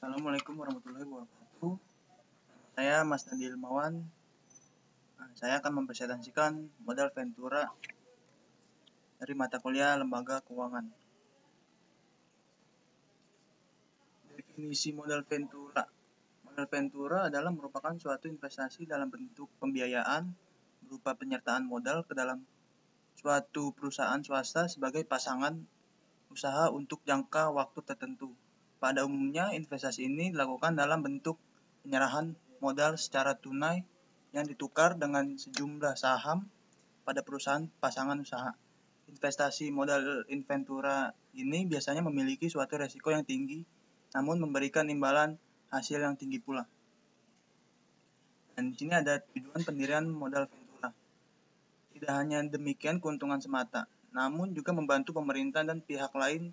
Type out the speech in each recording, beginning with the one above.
Assalamualaikum warahmatullahi wabarakatuh. Saya Mas Nadi Ilmawan. Saya akan mempresentasikan modal Ventura dari mata kuliah Lembaga Keuangan. Definisi modal Ventura. Modal Ventura adalah merupakan suatu investasi dalam bentuk pembiayaan berupa penyertaan modal ke dalam suatu perusahaan swasta sebagai pasangan usaha untuk jangka waktu tertentu. Pada umumnya, investasi ini dilakukan dalam bentuk penyerahan modal secara tunai yang ditukar dengan sejumlah saham pada perusahaan pasangan usaha. Investasi modal Ventura ini biasanya memiliki suatu resiko yang tinggi, namun memberikan imbalan hasil yang tinggi pula. Dan di sini ada tujuan pendirian modal Ventura. Tidak hanya demikian keuntungan semata, namun juga membantu pemerintah dan pihak lain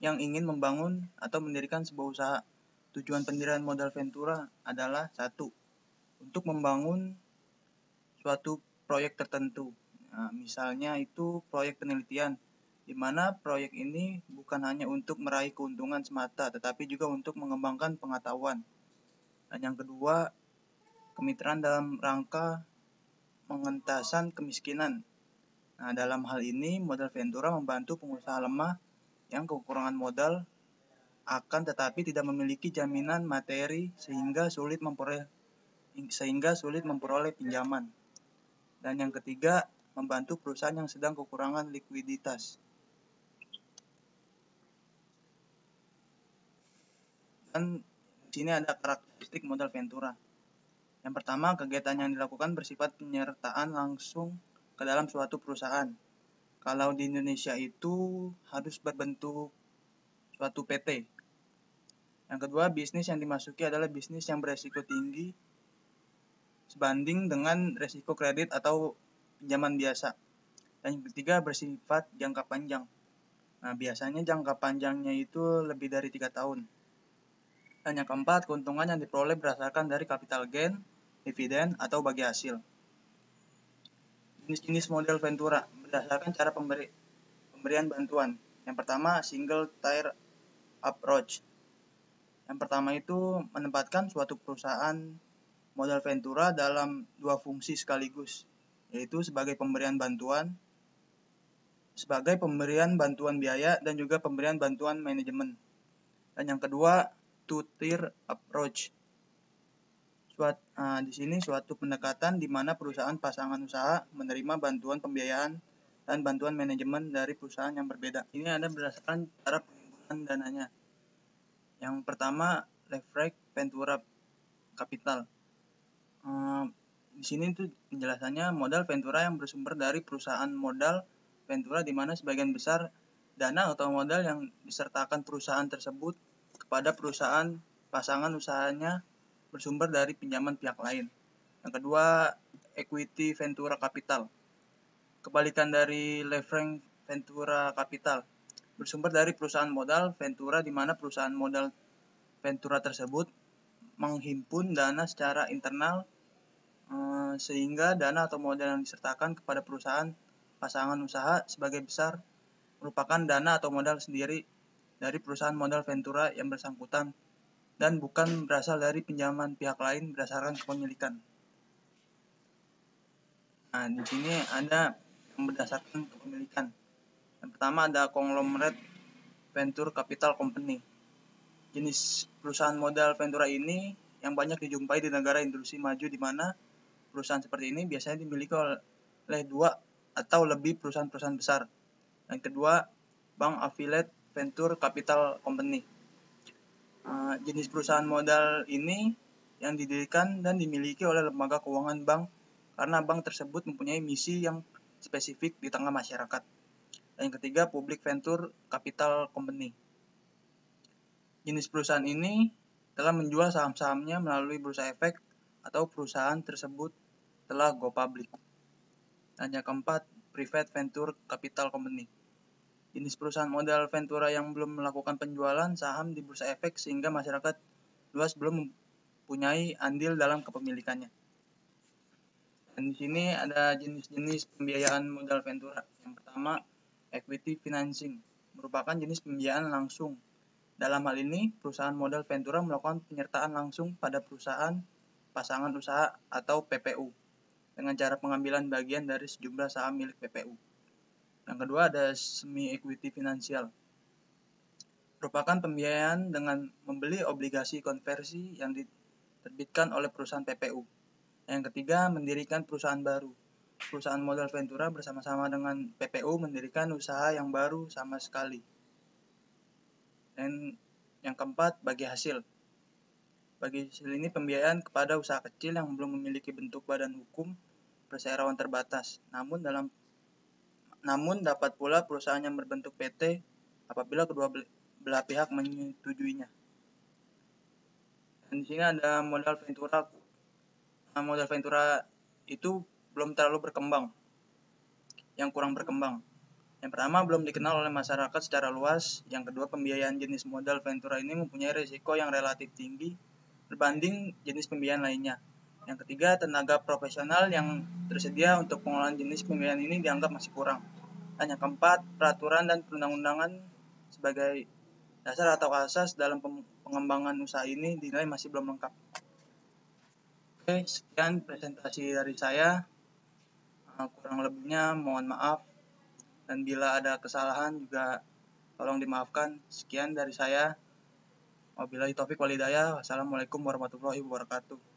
yang ingin membangun atau mendirikan sebuah usaha. Tujuan pendirian modal Ventura adalah 1. Untuk membangun suatu proyek tertentu. Misalnya itu proyek penelitian, di mana proyek ini bukan hanya untuk meraih keuntungan semata, tetapi juga untuk mengembangkan pengetahuan. Dan yang kedua, kemitraan dalam rangka pengentasan kemiskinan. Dalam hal ini, modal Ventura membantu pengusaha lemah yang kekurangan modal akan tetapi tidak memiliki jaminan materi sehingga sulit memperoleh pinjaman. Dan yang ketiga, membantu perusahaan yang sedang kekurangan likuiditas. Dan di sini ada karakteristik modal Ventura. Yang pertama, kegiatan yang dilakukan bersifat penyertaan langsung ke dalam suatu perusahaan. Kalau di Indonesia itu harus berbentuk suatu PT. Yang kedua, bisnis yang dimasuki adalah bisnis yang beresiko tinggi sebanding dengan resiko kredit atau pinjaman biasa. Dan yang ketiga, bersifat jangka panjang. Biasanya jangka panjangnya itu lebih dari 3 tahun. Dan yang keempat, keuntungan yang diperoleh berdasarkan dari capital gain, dividen, atau bagi hasil. Jenis-jenis model Ventura berdasarkan cara pemberian bantuan. Yang pertama, single tier approach. Yang pertama itu menempatkan suatu perusahaan modal Ventura dalam 2 fungsi sekaligus, yaitu sebagai pemberian bantuan biaya dan juga pemberian bantuan manajemen. Dan yang kedua, two-tier approach. Di sini suatu pendekatan di mana perusahaan pasangan usaha menerima bantuan pembiayaan dan bantuan manajemen dari perusahaan yang berbeda. Ini ada berdasarkan cara penggunaan dananya. Yang pertama, leverage Ventura Capital. Di sini itu penjelasannya modal Ventura yang bersumber dari perusahaan modal Ventura, di mana sebagian besar dana atau modal yang disertakan perusahaan tersebut kepada perusahaan pasangan usahanya bersumber dari pinjaman pihak lain. Yang kedua, equity Ventura Capital. Kebalikan dari leverage Ventura Capital, bersumber dari perusahaan modal Ventura, di mana perusahaan modal Ventura tersebut menghimpun dana secara internal, sehingga dana atau modal yang disertakan kepada perusahaan pasangan usaha sebagai besar merupakan dana atau modal sendiri dari perusahaan modal Ventura yang bersangkutan dan bukan berasal dari pinjaman pihak lain berdasarkan kepemilikan. Di sini ada yang berdasarkan kepemilikan. Yang pertama ada Conglomerate Venture Capital Company. Jenis perusahaan modal Ventura ini yang banyak dijumpai di negara industri maju, di mana perusahaan seperti ini biasanya dimiliki oleh 2 atau lebih perusahaan-perusahaan besar. Yang kedua, Bank Affiliate Venture Capital Company. Jenis perusahaan modal ini yang didirikan dan dimiliki oleh lembaga keuangan bank, karena bank tersebut mempunyai misi yang spesifik di tengah masyarakat. Dan yang ketiga, Public Venture Capital Company. Jenis perusahaan ini telah menjual saham-sahamnya melalui bursa efek atau perusahaan tersebut telah go public. Dan yang keempat, Private Venture Capital Company. Jenis perusahaan modal Ventura yang belum melakukan penjualan saham di bursa efek sehingga masyarakat luas belum mempunyai andil dalam kepemilikannya. Dan di sini ada jenis-jenis pembiayaan modal Ventura. Yang pertama, equity financing, merupakan jenis pembiayaan langsung Dalam hal ini, perusahaan modal Ventura melakukan penyertaan langsung pada perusahaan pasangan usaha atau PPU dengan cara pengambilan bagian dari sejumlah saham milik PPU. Yang kedua ada semi equity finansial. Merupakan pembiayaan dengan membeli obligasi konversi yang diterbitkan oleh perusahaan PPU. Yang ketiga, mendirikan perusahaan baru. Perusahaan modal Ventura bersama-sama dengan PPU mendirikan usaha yang baru sama sekali. Dan yang keempat, bagi hasil. Bagi hasil ini pembiayaan kepada usaha kecil yang belum memiliki bentuk badan hukum perseroan terbatas. Namun dapat pula perusahaan yang berbentuk PT apabila kedua belah pihak menyetujuinya. Dan di sini ada modal Ventura. Modal Ventura itu belum terlalu berkembang. Yang kurang berkembang. Yang pertama, belum dikenal oleh masyarakat secara luas. Yang kedua, pembiayaan jenis modal Ventura ini mempunyai risiko yang relatif tinggi berbanding jenis pembiayaan lainnya. Yang ketiga, tenaga profesional yang tersedia untuk pengelolaan jenis pembiayaan ini dianggap masih kurang. Dan yang keempat, peraturan dan perundang-undangan sebagai dasar atau asas dalam pengembangan usaha ini dinilai masih belum lengkap. Oke, sekian presentasi dari saya. Kurang lebihnya mohon maaf. Dan bila ada kesalahan juga tolong dimaafkan. Sekian dari saya. Wabillahi taufiq wal hidayah. Wassalamualaikum warahmatullahi wabarakatuh.